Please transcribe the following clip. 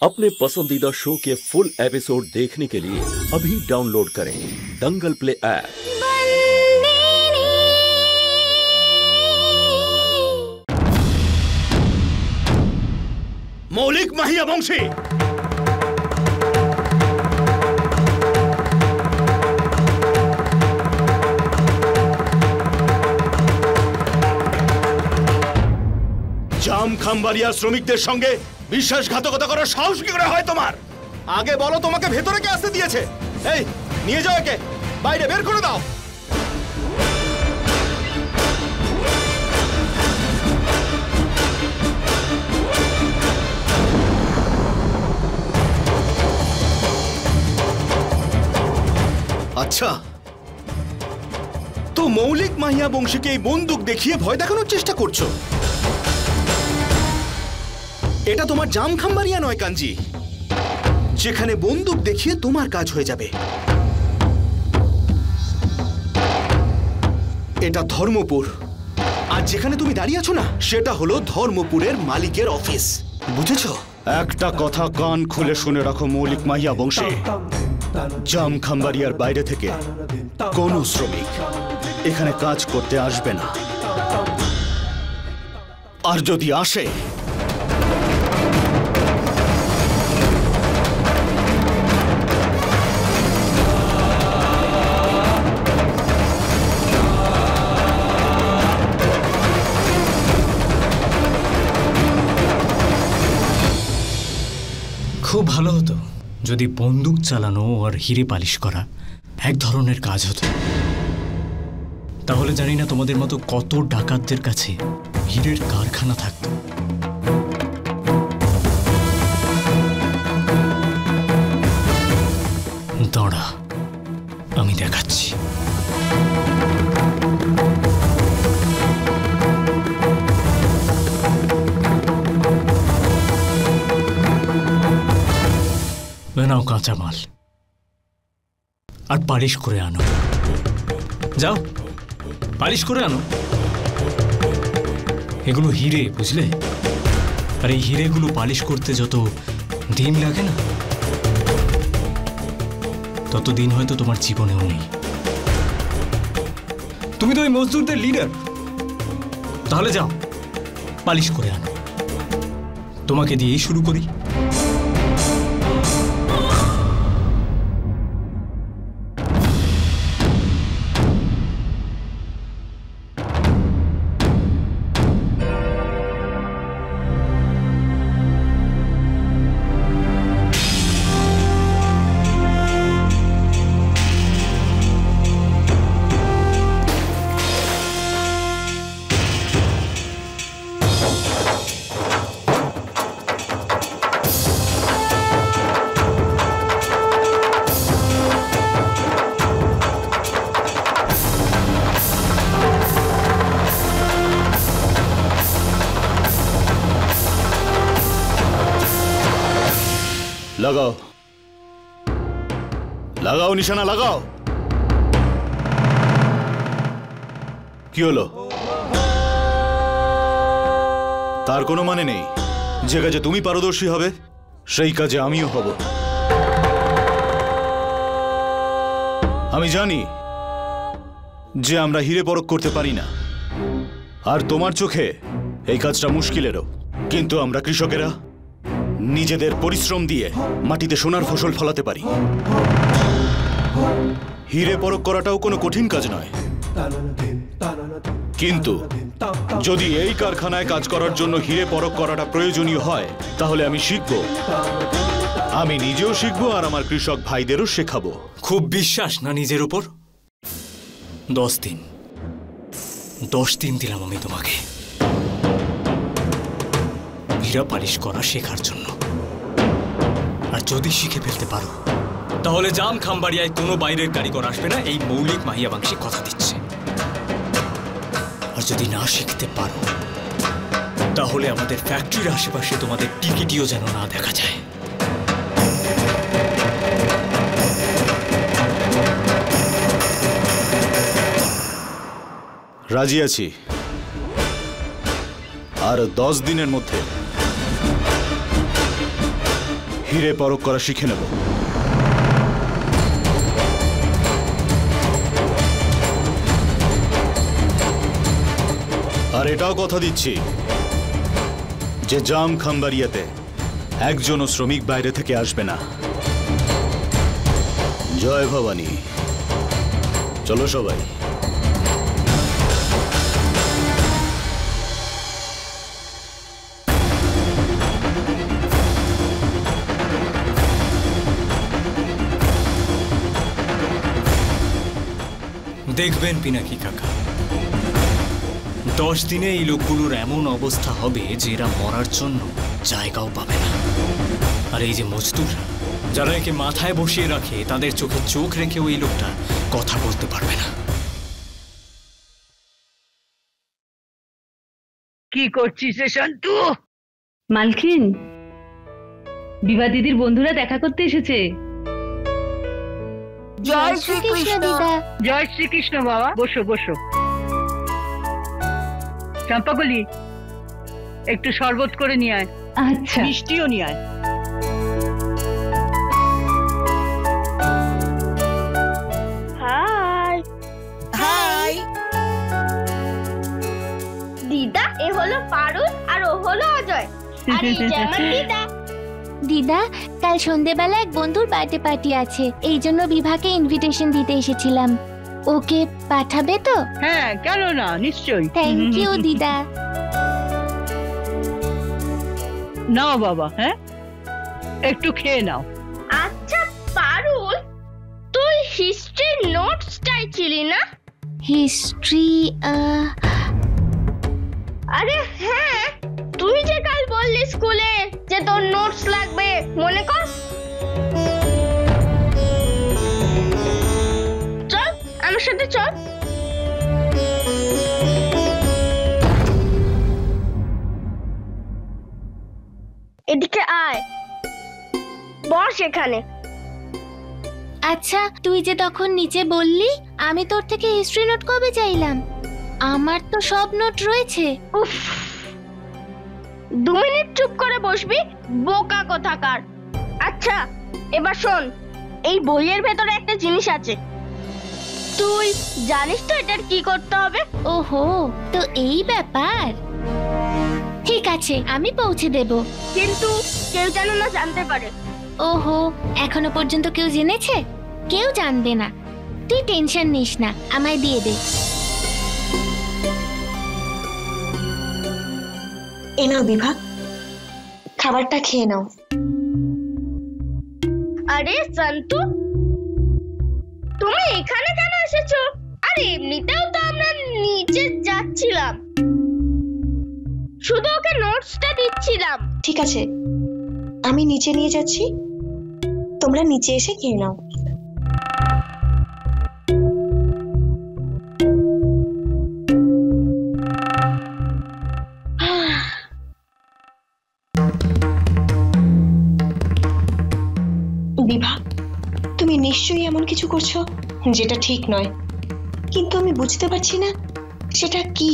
अपने पसंदीदा शो के फुल एपिसोड देखने के लिए अभी डाउनलोड करें दंगल प्ले ऐप। मौलिक माहिया वंशी জাম খাম্বারিয়া শ্রমিকদের সঙ্গে বিশ্বাসঘাতকতা করার সাহস কি করে হয় তোমার? আগে বলো তোমাকে ভেতরে কে আসতে দিয়েছে? এই নিয়ে যাও একে, বাইরে বের করে দাও। আচ্ছা, তো মৌলিক মাহিয়া বংশীকে এই বন্দুক দেখিয়ে ভয় দেখানোর চেষ্টা করছো? এটা তোমার জাম খাম্বারিয়া নয় কাঞ্জি, যেখানে বন্দুক দেখিয়ে তোমার কাজ হয়ে যাবে। এটা ধর্মপুর, আর যেখানে তুমি দাঁড়িয়ে আছো না, সেটা হলো ধর্মপুরের মালিকের অফিস, বুঝেছো? একটা কথা কান খুলে শুনে রাখো মৌলিক মাহিয়া বংশী, জাম খাম্বারিয়ার বাইরে থেকে কোনো শ্রমিক এখানে কাজ করতে আসবে না, আর যদি আসে খুব ভালো হতো যদি বন্দুক চালানো আর হিরে পালিশ করা এক ধরনের কাজ হতো। তাহলে জানি না তোমাদের মতো কত ডাকাতদের কাছে হীরের কারখানা থাকতো। দাঁড়া, আমি দেখাচ্ছি। নাও কাঁচামাল আর পালিশ করে আনো। যাও পালিশ করে আনো। এগুলো হিরে, বুঝলে? আর এই হিরেগুলো পালিশ করতে যত দিন লাগে না, তত দিন হয়তো তোমার জীবনেও নেই। তুমি তো ওই মজদুরদের লিডার, তাহলে যাও পালিশ করে আনো। তোমাকে দিয়েই শুরু করি। লাগাও লাগাও, নিশানা লাগাও। কি হলো? তার কোনো মানে নেই। যে কাজে তুমি পারদর্শী হবে, সেই কাজে আমিও হব। আমি জানি যে আমরা হিরে পরখ করতে পারি না, আর তোমার চোখে এই কাজটা মুশকিলেরও। কিন্তু আমরা কৃষকেরা নিজেদের পরিশ্রম দিয়ে মাটিতে সোনার ফসল ফলাতে পারি। হিরে পরখ করাটাও কোনো কঠিন কাজ নয়। কিন্তু যদি এই কারখানায় কাজ করার জন্য হিরে পরখ করাটা প্রয়োজনীয় হয়, তাহলে আমি শিখব। আমি নিজেও শিখবো আর আমার কৃষক ভাইদেরও শেখাবো। খুব বিশ্বাস না নিজের উপর? 10 দিন দিলাম আমি তোমাকে হীরা পালিশ করা শেখার জন্য। আর যদি শিখে ফেলতে পারো, তাহলে জাম খাম্বারিয়ায় কোনো বাইরের কারিগর আসবে না, এই মৌলিক মাহিয়া বংশী কথা দিচ্ছে। আর যদি না শিখতে পারো, তাহলে আমাদের ফ্যাক্টরির আশেপাশে তোমাদের টিকিটিও যেন না দেখা যায়। রাজি আছি। আর 10 দিনের মধ্যে হিরে পরখ করা শিখে নেব। আর এটাও কথা দিচ্ছি যে জাম খাম্বারিয়াতে একজনও শ্রমিক বাইরে থেকে আসবে না। জয় ভবানী। চলো সবাই। দেখবেন পিনাকি কাকা, 10 দিনে এই লোকগুলোর এমন অবস্থা হবে যে এরা মরার জন্য জায়গাও পাবে না। আর এই যে মজদুররা যারা একে মাথায় বসিয়ে রাখে, তাদের চোখে চোখ রেখেও এই লোকটা কথা বলতে পারবে না। কি করছিস রে শান্তু? মালকিন, বিভা দিদির বন্ধুরা দেখা করতে এসেছে। জয় শ্রীকৃষ্ণ দিদা। জয় শ্রীকৃষ্ণ বাবা। বসো বসো। চম্পাকলি, একটু শরবত করে নিয়ে আয়। আচ্ছা। মিষ্টিও নিয়ে আয়। হাই হাই দিদা, এ হলো পারুল আর ও হলো অজয়। আর এই যে আমার দিদা। দিদা, কাল সন্ধেবেলা এক বন্ধুর বার্থডে পার্টি আছে, এই জন্য বিভাকে ইনভিটেশন দিতে এসেছিলাম। ওকে পাঠাবে তো? হ্যাঁ, কেন না, নিশ্চয়ই। থ্যাংক ইউ দিদা। নাও বাবা, হ্যাঁ একটু খেয়ে নাও। আচ্ছা পারুল, তুই হিস্ট্রির নোটস চাইছিলি না? হিস্ট্রি? আরে হ্যাঁ, তুই যে কাল বললি স্কুলে যে তোর নোটস লাগবে, মনে কর। চল আমার সাথে চল। এদিকে আয়, বস এখানে। আচ্ছা, তুই যে তখন নিচে বললি, আমি তোর থেকে হিস্ট্রি নোট কবে চাইলাম? আমার তো সব নোট রয়েছে। উফ, 2 মিনিট চুপ করে বসবি, বোকা কোথাকার। আচ্ছা এবার শোন, এই বইয়ের ভেতরে একটা জিনিস আছে, তুই জানিস তো এটার কি করতে হবে? ওহো, তো এই ব্যাপার। ঠিক আছে, আমি পৌঁছে দেব, কিন্তু কেউ যেন না জানতে পারে। ওহো, এখনো পর্যন্ত কেউ জেনেছে? কেউ জানবে না, তুই টেনশন নিস না, আমায় দিয়ে দে। এ নাও বিভা, খাবারটা খেয়ে নাও। আরে সন্তু, তুমি এখানে কেন এসেছো? আর এমনিতেও তো আমরা নিচে যাচ্ছিলাম, শুধু ওকে নোটসটা দিচ্ছিলাম। ঠিক আছে, আমি নিচে নিয়ে যাচ্ছি, তোমরা নিচে এসে খেয়ে নাও। বিভা, তুমি নিশ্চয়ই এমন কিছু করছো যেটা ঠিক নয়, কিন্তু আমি বুঝতে পারছি না সেটা কি।